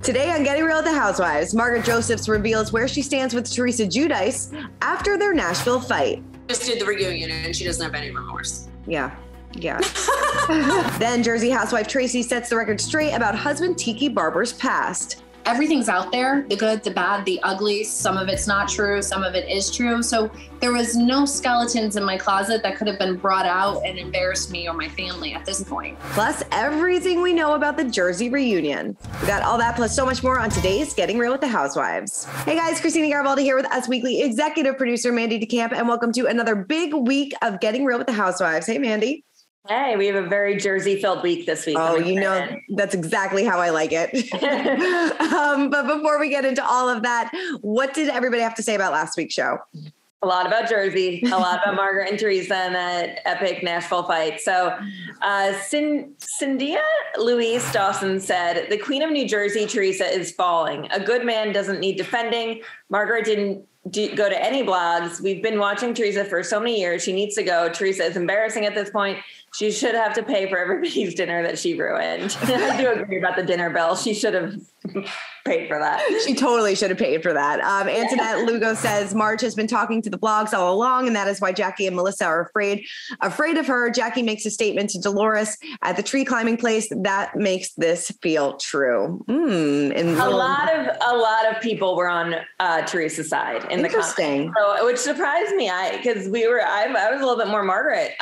Today on Getting Real with the Housewives, Margaret Josephs reveals where she stands with Teresa Giudice after their Nashville fight. Just did the reunion and she doesn't have any remorse. Yeah. Then Jersey housewife Tracy sets the record straight about husband Tiki Barber's past. Everything's out there, the good, the bad, the ugly. Some of it's not true, some of it is true. So there was no skeletons in my closet that could have been brought out and embarrassed me or my family at this point. Plus everything we know about the Jersey reunion. We got all that plus so much more on today's Getting Real with the Housewives. Hey guys, Christina Garibaldi here with Us Weekly executive producer Mandy DeCamp, and welcome to another big week of Getting Real with the Housewives. Hey Mandy. Hey, we have a very Jersey-filled week this week. Oh, you know, that's exactly how I like it. But before we get into all of that, what did everybody have to say about last week's show? A lot about Jersey, a lot about Margaret and Teresa and that epic Nashville fight. So Cyndia Louise Dawson said, the Queen of New Jersey, Teresa, is falling. A good man doesn't need defending. Margaret didn't go to any blogs. We've been watching Teresa for so many years. She needs to go. Teresa is embarrassing at this point. She should have to pay for everybody's dinner that she ruined. I do agree about the dinner bill. She should have paid for that. She totally should have paid for that. Antoinette Lugo says Marge has been talking to the blogs all along, and that is why Jackie and Melissa are afraid of her. Jackie makes a statement to Dolores at the tree climbing place that makes this feel true. A lot of people were on Teresa's side in the comments, so, which surprised me. I was a little bit more Margaret.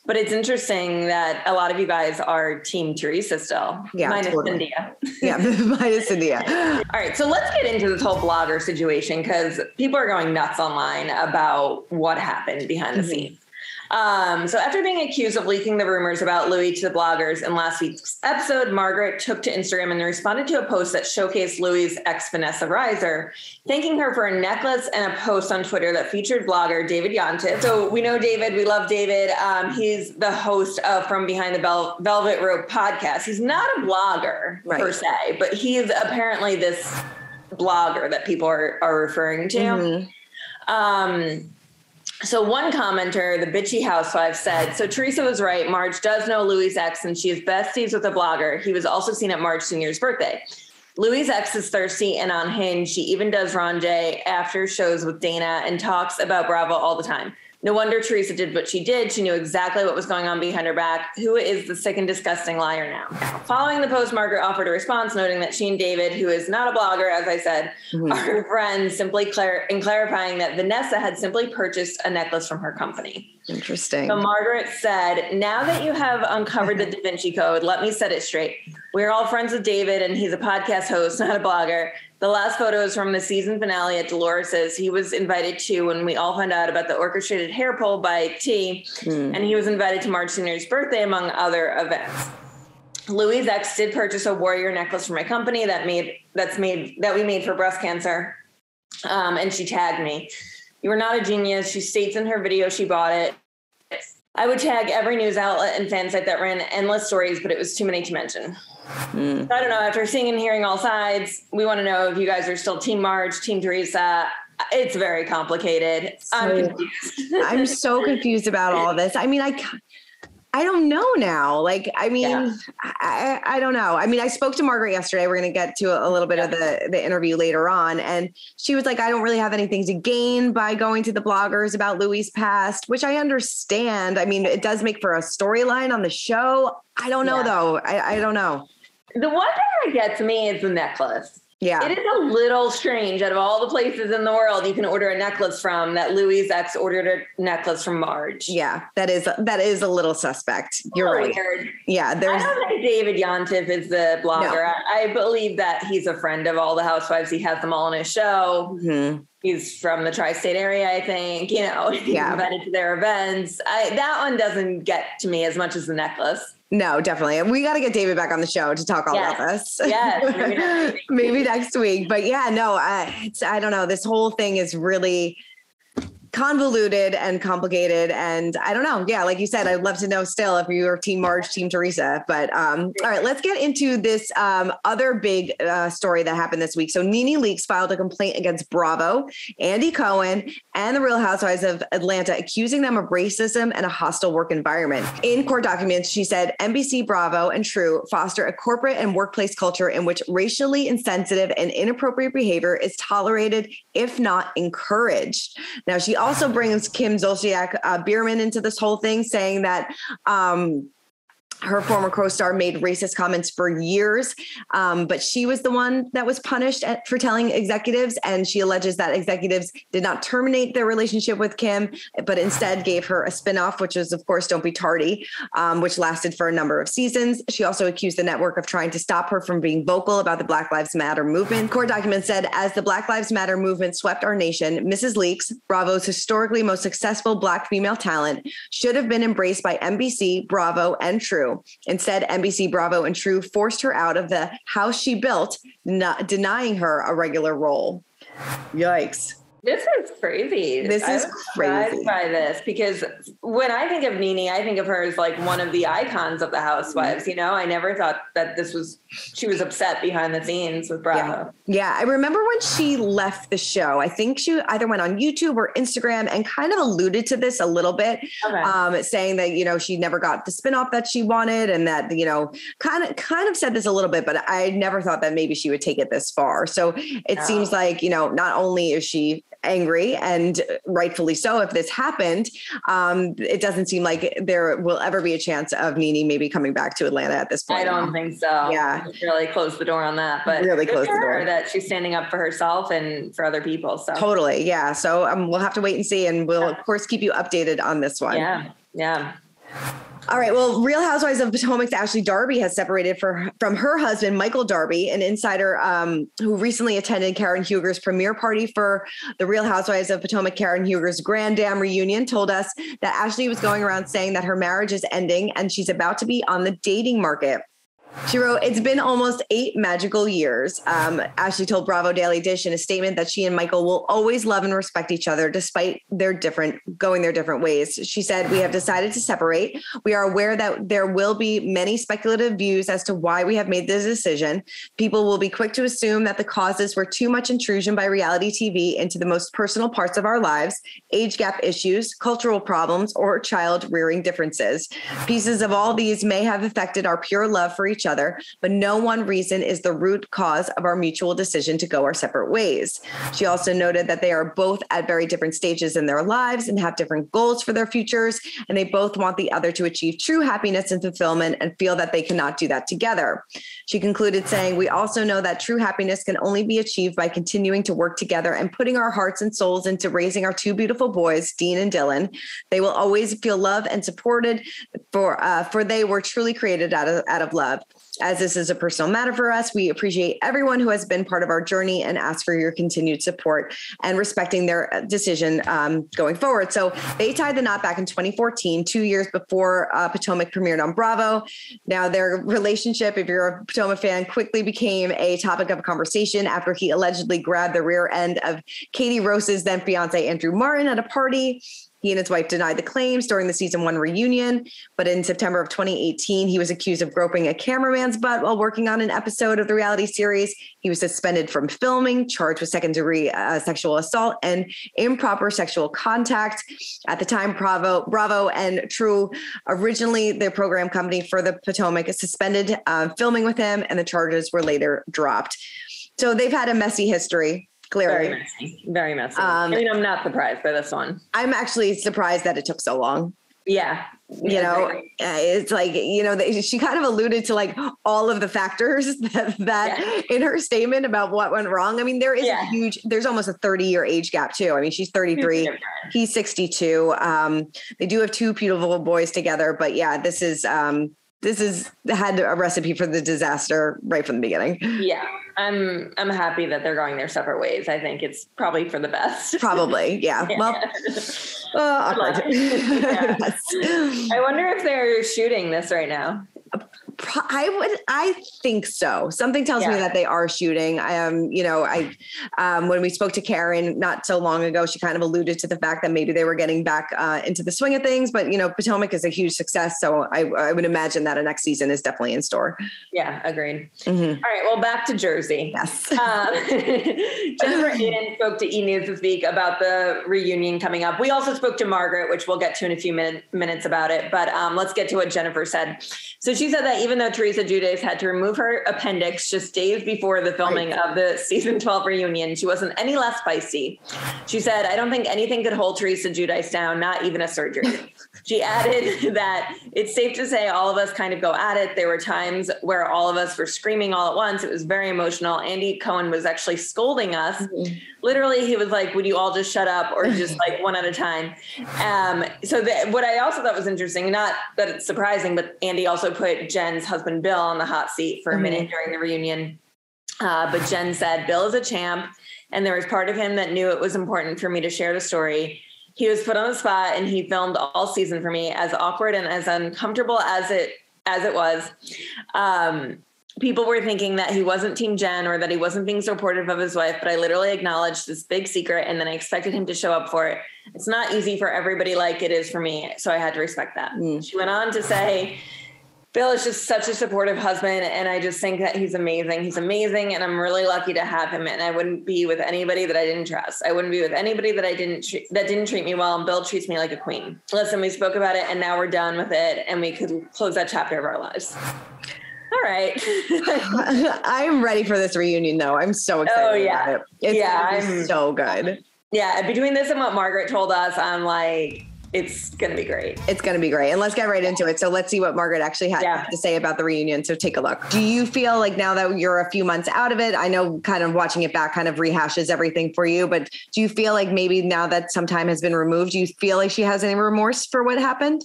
But it's interesting that a lot of you guys are Team Teresa still. Yeah, minus totally. Cyndia. Yeah, minus Cyndia. All right, so let's get into this whole blogger situation because people are going nuts online about what happened behind the scenes. So after being accused of leaking the rumors about Louis to the bloggers in last week's episode, Margaret took to Instagram and responded to a post that showcased Louis' ex Vanessa Reiser, thanking her for a necklace and a post on Twitter that featured blogger David Iannotti. So we know David, we love David. He's the host of From Behind the Velvet Rope podcast. He's not a blogger per se, but he is apparently this blogger that people are referring to. So one commenter, the bitchy housewife, said, so Teresa was right. Marge does know Louis' ex and she is besties with a blogger. He was also seen at Marge Sr.'s birthday. Louis' ex is thirsty and on Hinge. She even does RHONJ after shows with Dana and talks about Bravo all the time. No wonder Teresa did what she did. She knew exactly what was going on behind her back. Who is the sick and disgusting liar now? Following the post, Margaret offered a response noting that she and David, who is not a blogger, as I said, are friends, simply clarifying that Vanessa had simply purchased a necklace from her company. Interesting. So Margaret said, now that you have uncovered the Da Vinci Code, let me set it straight. We're all friends with David and he's a podcast host, not a blogger. The last photo is from the season finale at Dolores's. He was invited to when we all found out about the orchestrated hair pull by T, and he was invited to Marge Sr.'s birthday, among other events. Louis' ex did purchase a warrior necklace from my company that we made for breast cancer, and she tagged me. You are not a genius. She states in her video she bought it. I would tag every news outlet and fan site that ran endless stories, but it was too many to mention. So I don't know. After seeing and hearing all sides, we want to know if you guys are still Team Marge, Team Teresa. It's very complicated. I'm confused. I'm so confused about all of this. I mean, I don't know now. Like, I mean, I don't know. I mean, I spoke to Margaret yesterday. We're going to get to a little bit of the interview later on. And she was like, I don't really have anything to gain by going to the bloggers about Louis' past, which I understand. I mean, it does make for a storyline on the show. I don't know, though. I don't know. The one thing that gets me is the necklace. Yeah. It is a little strange. Out of all the places in the world you can order a necklace from, that Louis' ex ordered a necklace from Marge. Yeah, that is a little suspect. You're right. Weird. Yeah. I don't think David Iannotti is the blogger. No. I believe that he's a friend of all the housewives. He has them all on his show. He's from the tri-state area, I think. You know, he's invited to their events. That one doesn't get to me as much as the necklace. No, definitely. And we got to get David back on the show to talk all about this. Yes. Maybe next week. But yeah, no, I don't know. This whole thing is really convoluted and complicated. And I don't know. Yeah. Like you said, I'd love to know still if you are team Marge, team Teresa, but all right, let's get into this other big story that happened this week. So NeNe Leakes filed a complaint against Bravo, Andy Cohen, and the Real Housewives of Atlanta, accusing them of racism and a hostile work environment. In court documents, she said NBC, Bravo, and True foster a corporate and workplace culture in which racially insensitive and inappropriate behavior is tolerated, if not encouraged. Now, she also brings Kim Zolciak Biermann into this whole thing, saying that her former co-star made racist comments for years, but she was the one that was punished for telling executives. And she alleges that executives did not terminate their relationship with Kim, but instead gave her a spinoff, which was, of course, Don't Be Tardy, which lasted for a number of seasons. She also accused the network of trying to stop her from being vocal about the Black Lives Matter movement. Court documents said, as the Black Lives Matter movement swept our nation, Mrs. Leakes, Bravo's historically most successful Black female talent, should have been embraced by NBC, Bravo, and True. Instead, NBC, Bravo, and True forced her out of the house she built, denying her a regular role. Yikes. This is crazy. This is crazy. By this, because when I think of NeNe, I think of her as like one of the icons of the Housewives. You know, I never thought that she was upset behind the scenes with Bravo. Yeah. I remember when she left the show, I think she either went on YouTube or Instagram and kind of alluded to this a little bit, saying that, you know, she never got the spinoff that she wanted, and that, you know, kind of said this a little bit, but I never thought that maybe she would take it this far. So it seems like, you know, not only is she angry, and rightfully so if this happened, it doesn't seem like there will ever be a chance of NeNe maybe coming back to Atlanta at this point. I don't think so. Yeah. Really close the door on that, but really close the door that she's standing up for herself and for other people. So totally. Yeah. So we'll have to wait and see, and we'll of course keep you updated on this one. Yeah. Yeah. All right. Well, Real Housewives of Potomac's Ashley Darby has separated from her husband, Michael Darby, an insider who recently attended Karen Huger's premiere party for the Real Housewives of Potomac. Karen Huger's Grand Dam reunion told us that Ashley was going around saying that her marriage is ending and she's about to be on the dating market. She wrote, "It's been almost 8 magical years." Ashley told Bravo Daily Dish in a statement that she and Michael will always love and respect each other despite going their different ways. She said, "We have decided to separate. We are aware that there will be many speculative views as to why we have made this decision. People will be quick to assume that the causes were too much intrusion by reality TV into the most personal parts of our lives, age gap issues, cultural problems, or child rearing differences. Pieces of all these may have affected our pure love for each other, but no one reason is the root cause of our mutual decision to go our separate ways." She also noted that they are both at very different stages in their lives and have different goals for their futures, and they both want the other to achieve true happiness and fulfillment and feel that they cannot do that together. She concluded saying, "We also know that true happiness can only be achieved by continuing to work together and putting our hearts and souls into raising our 2 beautiful boys, Dean and Dylan. They will always feel loved and supported, for they were truly created out of love. As this is a personal matter for us, we appreciate everyone who has been part of our journey and ask for your continued support and respecting their decision going forward." So they tied the knot back in 2014, 2 years before Potomac premiered on Bravo. Now their relationship, if you're a Potomac fan, quickly became a topic of conversation after he allegedly grabbed the rear end of Katie Rose's then fiance Andrew Martin at a party. He and his wife denied the claims during the season 1 reunion, but in September of 2018, he was accused of groping a cameraman's butt while working on an episode of the reality series. He was suspended from filming, charged with second-degree sexual assault and improper sexual contact. At the time, Bravo and True, originally their program company for the Potomac, suspended filming with him, and the charges were later dropped. So they've had a messy history. Clearly. Very messy. I mean, I'm not surprised by this one. I'm actually surprised that it took so long. Yeah. You know, it's like, you know, she kind of alluded to like all of the factors that in her statement about what went wrong. I mean, there is there's almost a 30-year age gap too. I mean, she's 33, he's 62. They do have 2 beautiful boys together, but yeah, this is had a recipe for the disaster right from the beginning. Yeah. I'm happy that they're going their separate ways. I think it's probably for the best. Probably. Yeah. Well, awkward. Yes. I wonder if they're shooting this right now. I think so. Something tells me that they are shooting. When we spoke to Karen not so long ago, she kind of alluded to the fact that maybe they were getting back into the swing of things, but Potomac is a huge success. So I would imagine that a next season is definitely in store. Yeah, agreed. Mm-hmm. All right. Well, back to Jersey. Yes. Jennifer Aiden spoke to E! News this week about the reunion coming up. We also spoke to Margaret, which we'll get to in a few minutes about it. But let's get to what Jennifer said. So she said that even though Teresa Giudice had to remove her appendix just days before the filming of the season 12 reunion, she wasn't any less feisty. She said, "I don't think anything could hold Teresa Giudice down, not even a surgery." She added that it's safe to say all of us kind of go at it. There were times where all of us were screaming all at once. It was very emotional. Andy Cohen was actually scolding us. Mm-hmm. Literally, he was like, "Would you all just shut up or just like one at a time?" What I also thought was interesting, not that it's surprising, but Andy also put Jen's husband, Bill, on the hot seat for a minute during the reunion. But Jen said, "Bill is a champ. And there was part of him that knew it was important for me to share the story. He was put on the spot and he filmed all season for me, as awkward and as uncomfortable as it was. People were thinking that he wasn't Team Jen or that he wasn't being supportive of his wife, but I literally acknowledged this big secret and then I expected him to show up for it. It's not easy for everybody like it is for me, so I had to respect that." She went on to say, "Bill is just such a supportive husband, and I just think that he's amazing. He's amazing, and I'm really lucky to have him. And I wouldn't be with anybody that I didn't trust. I wouldn't be with anybody that didn't treat me well. And Bill treats me like a queen. Listen, we spoke about it, and now we're done with it, and we could close that chapter of our lives." All right. I'm ready for this reunion, though. I'm so excited about it. It's so good. Yeah, between this and what Margaret told us, I'm like, it's going to be great. It's going to be great. And let's get right into it. So let's see what Margaret actually had to say about the reunion. So take a look. Do you feel like now that you're a few months out of it, I know kind of watching it back kind of rehashes everything for you, but do you feel like maybe now that some time has been removed, do you feel like she has any remorse for what happened?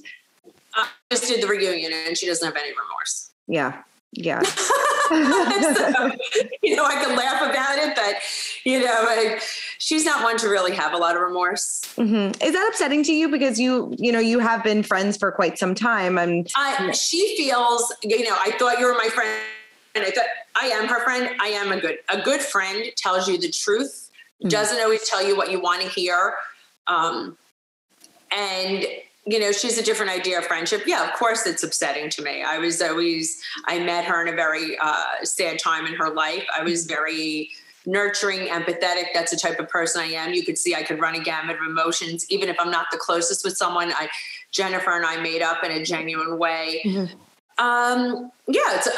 I just did the reunion and she doesn't have any remorse. Yeah. Yeah. So, I can laugh about it, but she's not one to really have a lot of remorse. Mm-hmm. Is that upsetting to you? Because you have been friends for quite some time. She feels, I thought you were my friend, and I thought I am her friend. I am a good friend, tells you the truth, doesn't always tell you what you want to hear. And she's a different idea of friendship. Yeah, of course it's upsetting to me. I met her in a very sad time in her life. I was very nurturing, empathetic. That's the type of person I am. You could see I could run a gamut of emotions, even if I'm not the closest with someone. Jennifer and I made up in a genuine way. Mm-hmm.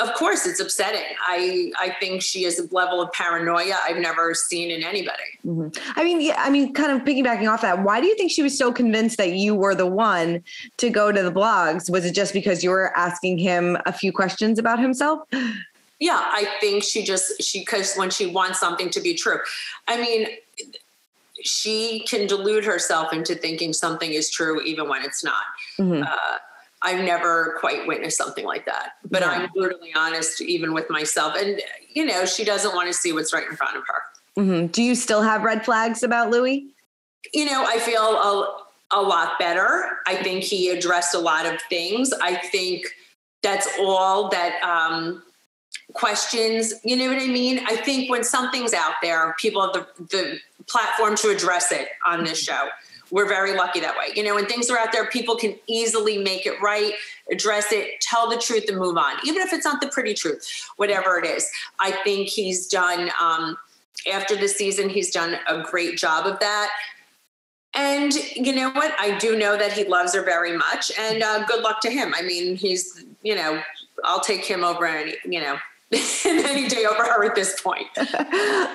Of course it's upsetting. I think she has a level of paranoia I've never seen in anybody. Mm-hmm. I mean, kind of piggybacking off that, why do you think she was so convinced that you were the one to go to the blogs? Was it just because you were asking him a few questions about himself? Yeah, I think because when she wants something to be true, I mean, she can delude herself into thinking something is true even when it's not. Mm-hmm. I've never quite witnessed something like that, but I'm brutally honest, even with myself. And, she doesn't want to see what's right in front of her. Mm-hmm. Do you still have red flags about Louis? I feel a lot better. I think he addressed a lot of things. I think that's all that questions, you know what I mean? I think when something's out there, people have the platform to address it on this show. We're very lucky that way. When things are out there, people can easily make it right, address it, tell the truth and move on. Even if it's not the pretty truth, whatever it is. I think he's done, after the season, he's done a great job of that. And you know what? I do know that he loves her very much, and good luck to him. I mean, he's, I'll take him over any day over her at this point.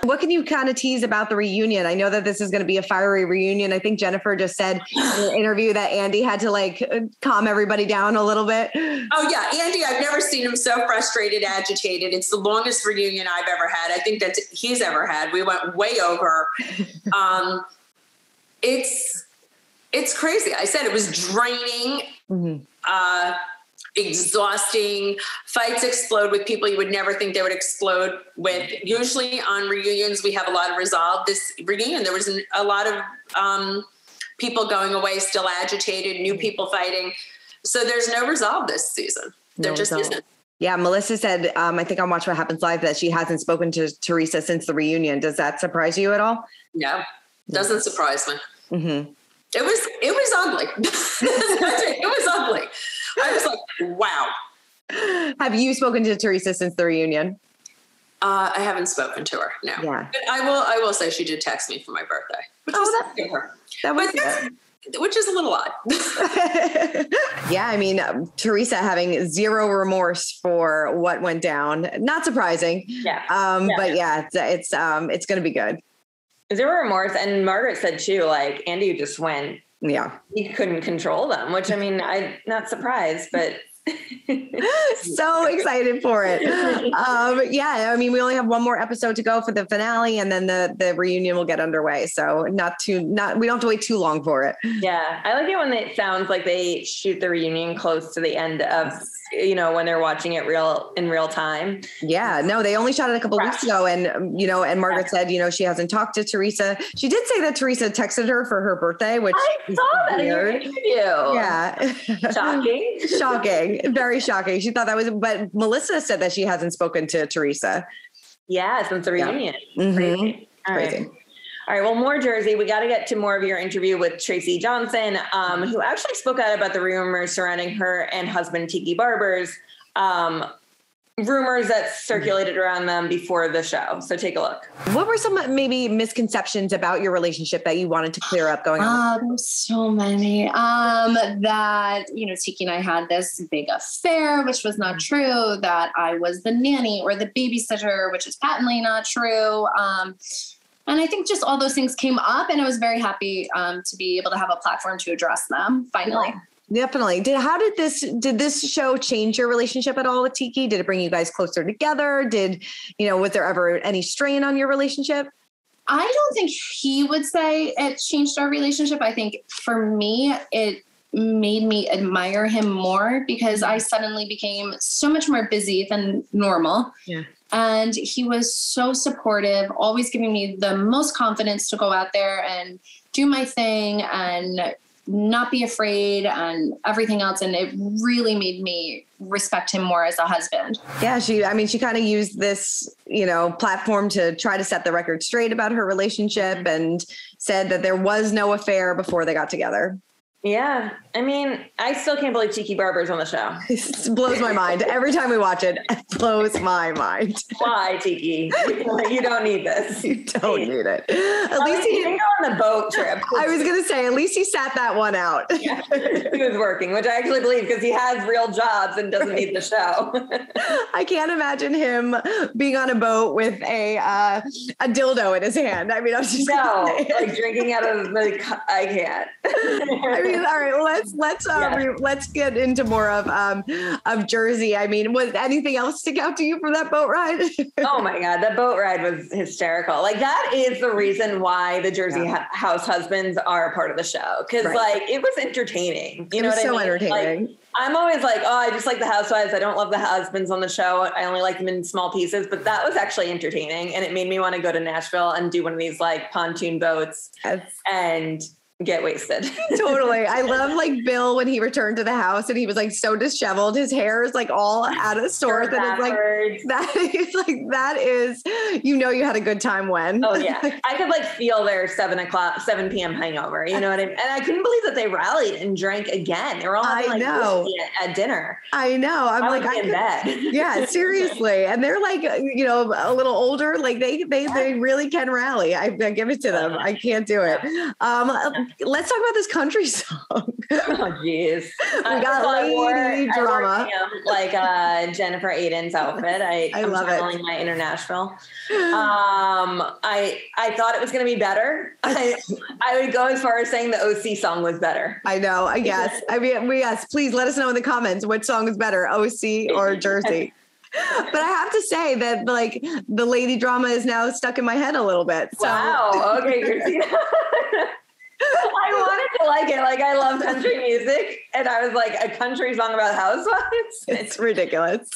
What can you kind of tease about the reunion? I know that this is going to be a fiery reunion. I think Jennifer just said in an interview that Andy had to calm everybody down a little bit. Oh yeah. Andy, I've never seen him so frustrated, agitated. It's the longest reunion I've ever had. I think that he's ever had. We went way over. It's crazy. I said it was draining. Mm-hmm. Exhausting. Fights explode with people you would never think they would explode with. Usually on reunions, we have a lot of resolve. This reunion, there was a lot of people going away still agitated, new people fighting. So there's no resolve this season. There just isn't. Yeah, Melissa said, I think on Watch What Happens Live, that she hasn't spoken to Teresa since the reunion. Does that surprise you at all? No, doesn't surprise me. Mm-hmm. It was ugly. It was ugly. I was like, wow. Have you spoken to Teresa since the reunion? I haven't spoken to her. No, yeah. But I will say she did text me for my birthday, which was good for her. That was good. Which is a little odd. Yeah, I mean, Teresa having zero remorse for what went down. Not surprising. Yeah. But yeah, it's going to be good. Zero remorse. And Margaret said too, like, Andy just went. Yeah. He couldn't control them, which, I mean, I'm not surprised, but. So excited for it. Yeah, I mean, we only have one more episode to go for the finale, and then the reunion will get underway. So we don't have to wait too long for it. Yeah, I like it when it sounds like they shoot the reunion close to the end of, when they're watching it in real time. Yeah, no, they only shot it a couple of weeks ago, and and Margaret said, she hasn't talked to Teresa. She did say that Teresa texted her for her birthday, which I saw that in your interview. Yeah, shocking, very shocking. She thought that was, but Melissa said that she hasn't spoken to Teresa. Yeah, since the reunion. Yeah. Mm-hmm. Crazy. Crazy. All right. Well, more Jersey. We got to get to more of your interview with Tracy Johnson, who actually spoke out about the rumors surrounding her and husband Tiki Barber's rumors that circulated around them before the show. So take a look. What were some maybe misconceptions about your relationship that you wanted to clear up going on? There's so many. That, Tiki and I had this big affair, which was not true, that I was the nanny or the babysitter, which is patently not true. And I think just all those things came up, and I was very happy to be able to have a platform to address them finally. Yeah. Definitely. Did this show change your relationship at all with Tiki? Did it bring you guys closer together? Was there ever any strain on your relationship? I don't think he would say it changed our relationship. I think for me, it made me admire him more because I suddenly became so much more busy than normal. Yeah. And he was so supportive, always giving me the most confidence to go out there and do my thing and not be afraid and everything else. And it really made me respect him more as a husband. Yeah. She kind of used this, platform to try to set the record straight about her relationship and said that there was no affair before they got together. Yeah. I mean, I still can't believe Tiki Barber's on the show. It blows my mind. Every time we watch it, it blows my mind. Why, Tiki? You don't need this. You don't need it. At least he didn't go on the boat trip. I was going to say, at least he sat that one out. Yeah, he was working, which I actually believe because he has real jobs and doesn't need the show. I can't imagine him being on a boat with a dildo in his hand. I mean, I'm just like drinking out of I can't. I mean, all right. Well, let's get into more of Jersey. I mean, was anything else stick out to you from that boat ride? Oh my God, that boat ride was hysterical. Like that is the reason why the Jersey house husbands are a part of the show. Cause like it was entertaining. You know what I mean? So entertaining. Like, I'm always like, I just like the housewives. I don't love the husbands on the show. I only like them in small pieces, but that was actually entertaining. And it made me want to go to Nashville and do one of these like pontoon boats and get wasted. Totally. I love like Bill when he returned to the house and he was like so disheveled. His hair is like all out of sorts. And it's like, that is, you had a good time when. Oh yeah. I could like feel their 7 PM hangover. You know what I mean? And I couldn't believe that they rallied and drank again. They were all having at dinner. I know. I'm like, in bed. Yeah, seriously. And they're like, a little older. Like they really can rally. I give it to them. I can't do it. Let's talk about this country song. Oh, geez. We got Lady Drama. Like Jennifer Aden's outfit. I love it. My international. I thought it was going to be better. I would go as far as saying the OC song was better. I know. I guess. I mean, please let us know in the comments which song is better, OC or Jersey. But I have to say that like the Lady Drama is now stuck in my head a little bit. So. Wow. Okay. I wanted to like it. Like I love country music, and I was like a country song about housewives. It's ridiculous.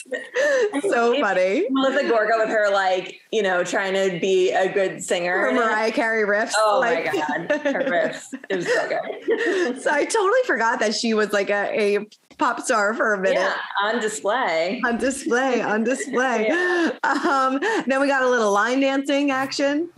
So funny. Melissa Gorga with her like trying to be a good singer. Her Mariah Carey riffs. Oh my God, her riffs. It was so good. So I totally forgot that she was like a pop star for a minute. Yeah, on display. On display. Yeah. Then we got a little line dancing action.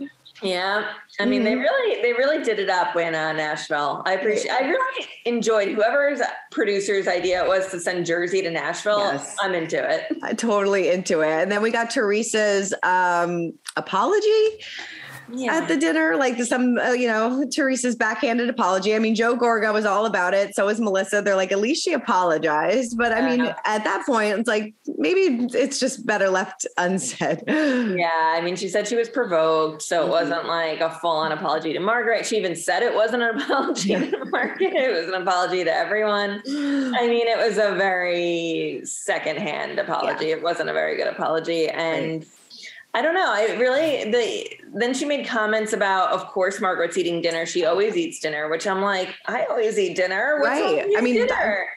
Yeah. I mean, they really did it up in Nashville. I really enjoyed whoever's producer's idea it was to send Jersey to Nashville. Yes. I'm into it. I'm totally into it. And then we got Teresa's apology at the dinner, like Teresa's backhanded apology. I mean, Joe Gorga was all about it. So was Melissa. They're like, at least she apologized. But I mean, at that point, it's like, maybe it's just better left unsaid. Yeah. I mean, she said she was provoked. So it wasn't like a full on apology to Margaret. She even said it wasn't an apology to Margaret. It was an apology to everyone. I mean, it was a very secondhand apology. Yeah. It wasn't a very good apology. And I don't know. Then she made comments about, of course, Margaret's eating dinner. She always eats dinner, which I'm like, I always eat dinner. What's right. I mean, dinner?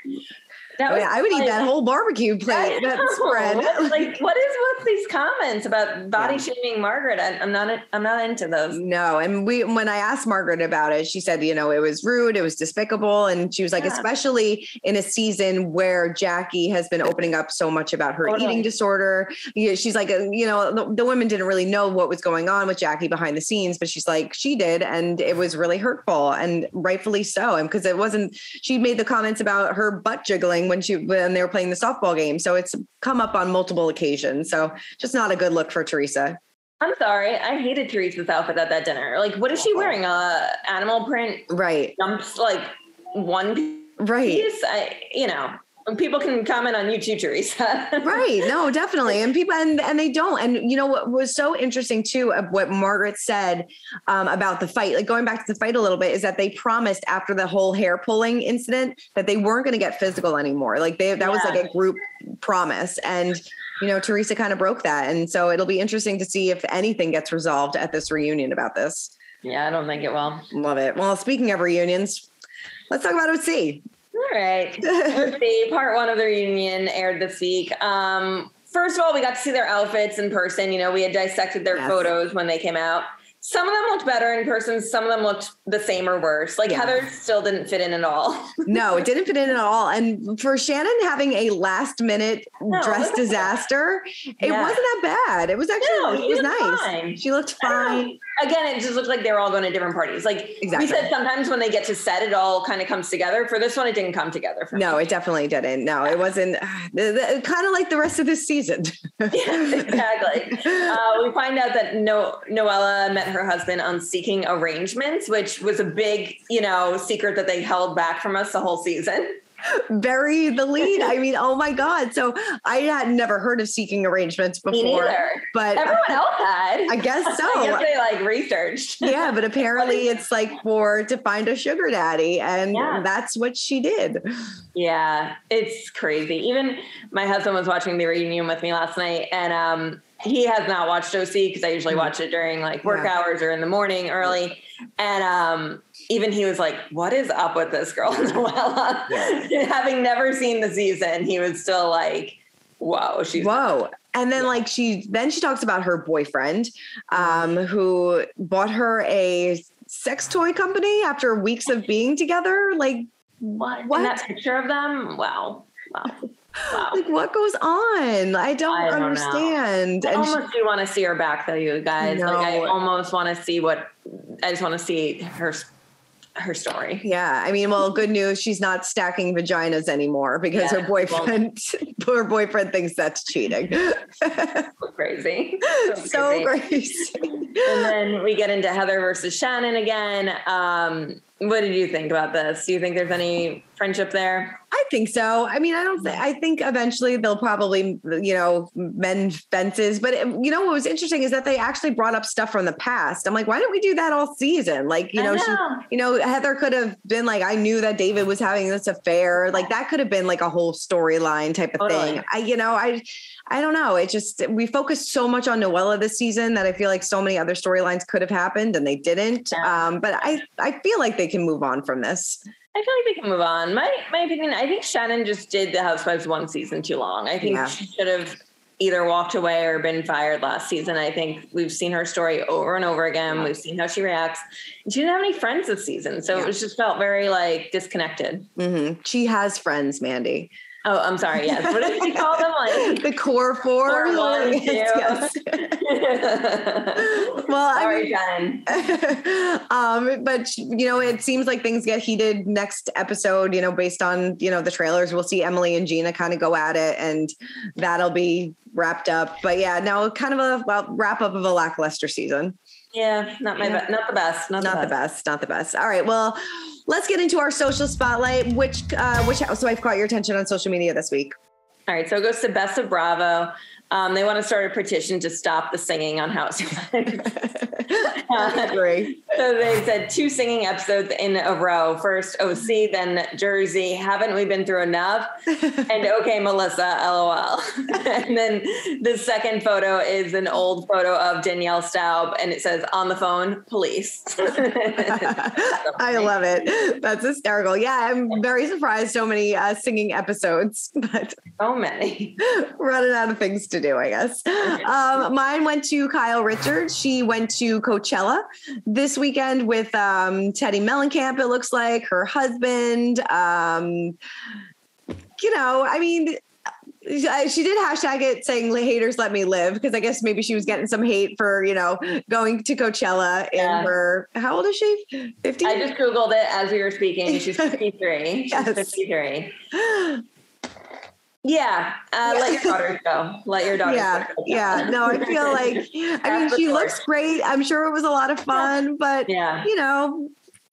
I would eat that whole barbecue plate. That spread. What is with these comments about body shaming Margaret? I'm not into those. No. And when I asked Margaret about it, she said, it was rude. It was despicable. And she was like, especially in a season where Jackie has been opening up so much about her eating disorder. She's like, the women didn't really know what was going on with Jackie behind the scenes, but she's like, she did. And it was really hurtful, and rightfully so. And because she made the comments about her butt jiggling when they were playing the softball game. So it's come up on multiple occasions. So just not a good look for Teresa. I'm sorry. I hated Teresa's outfit at that dinner. Like, what is she wearing? Animal print? Right. Jumps, like one piece? People can comment on you too, Teresa. Right. No, definitely. And people, and they don't. And what was so interesting too, of what Margaret said about the fight, like going back to the fight a little bit, is that they promised after the whole hair pulling incident that they weren't going to get physical anymore. Like that was like a group promise. And, Teresa kind of broke that. And so it'll be interesting to see if anything gets resolved at this reunion about this. Yeah, I don't think it will. Love it. Well, speaking of reunions, let's talk about OC. All right. OC, part 1 of the reunion aired this week. First of all, we got to see their outfits in person. We had dissected their photos when they came out. Some of them looked better in person. Some of them looked the same or worse. Like Heather still didn't fit in at all. No, it didn't fit in at all. And for Shannon having a last minute dress disaster, it wasn't that bad. It was actually, it was nice. Fine. She looked fine. Again, it just looked like they were all going to different parties. Like we said, sometimes when they get to set, it all kind of comes together. For this one, it didn't come together. For me. It definitely didn't. No, it wasn't kind of like the rest of this season. Yeah, exactly. We find out that Noella met her husband on Seeking Arrangements, which was a big, secret that they held back from us the whole season. Bury the lead. I mean, oh my God. So I had never heard of Seeking Arrangements before. Me neither. But everyone else had. I guess so. I guess they researched. Yeah, but apparently it's like to find a sugar daddy, and that's what she did. Yeah, it's crazy. Even my husband was watching the reunion with me last night, and he has not watched OC because I usually watch it during work hours or in the morning early. And even he was like, what is up with this girl, Noella? Having never seen the season, he was still like, whoa. And then she talks about her boyfriend who bought her a sex toy company after weeks of being together. Like, what? And that picture of them? Wow. Like, what goes on? I don't understand. I almost do want to see her back though, you guys. No. I almost want to see I just want to see her story. Yeah. I mean, well, good news. She's not stacking vaginas anymore because her boyfriend thinks that's cheating. Crazy. So crazy. And then we get into Heather versus Shannon again. What did you think about this? Do you think there's any friendship there? I think so. I mean, I think eventually they'll probably, mend fences. But what was interesting is that they actually brought up stuff from the past. I'm like, why didn't we do that all season? Like, Heather could have been like, I knew that David was having this affair. Like that could have been like a whole storyline type of thing. I don't know. It just, we focused so much on Noella this season that I feel like so many other storylines could have happened and they didn't. Yeah. But I feel like they can move on from this. I feel like they can move on. My opinion, I think Shannon just did the Housewives one season too long. I think she should have either walked away or been fired last season. I think we've seen her story over and over again. We've seen how she reacts. And she didn't have any friends this season. So it was just felt very like disconnected. Mm-hmm. She has friends, Mandy. Oh, I'm sorry. Yes. What did she call them? Like the core four. Core one, yes. Well, sorry, but you know, it seems like things get heated next episode, you know, based on, you know, the trailers. We'll see Emily and Gina kind of go at it, and that'll be wrapped up. But yeah, now kind of a wrap up of a lackluster season. Yeah, not the best. Not the best. All right. Well, let's get into our social spotlight. Which housewife caught your attention on social media this week? All right. So it goes to Best of Bravo. They want to start a petition to stop the singing on Housewives. I agree. So they said 2 singing episodes in a row. First OC, then Jersey. Haven't we been through enough? And okay, Melissa, LOL. And then the second photo is an old photo of Danielle Staub, and it says on the phone, police. I love it. That's hysterical. Yeah, I'm very surprised so many singing episodes, but so many. Running out of things to do, I guess. Mine went to Kyle Richards. She went to Coachella this weekend with Teddy Mellencamp, it looks like, her husband. You know, I mean, she did hashtag it saying haters let me live, because I guess maybe she was getting some hate for, you know, going to Coachella in her, how old is she? 50? I just Googled it as we were speaking. She's 53. Yes. She's 53. Yeah. Let your daughters go. Let your daughters go. Yeah. No, I feel like, I mean, she looks great. I'm sure it was a lot of fun, but you know,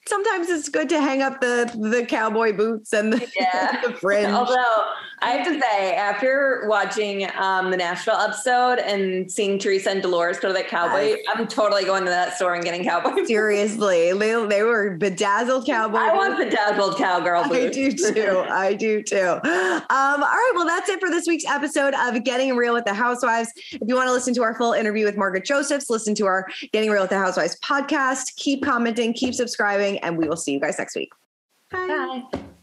sometimes it's good to hang up the cowboy boots and the fringe. Although I have to say, after watching the Nashville episode and seeing Teresa and Dolores go to that cowboy, I'm totally going to that store and getting cowboy boots. Seriously, they were bedazzled cowboy boots. I want bedazzled cowgirl boots. I do too. All right, well, that's it for this week's episode of Getting Real with the Housewives. If you want to listen to our full interview with Margaret Josephs, listen to our Getting Real with the Housewives podcast. Keep commenting, keep subscribing, and we will see you guys next week. Bye.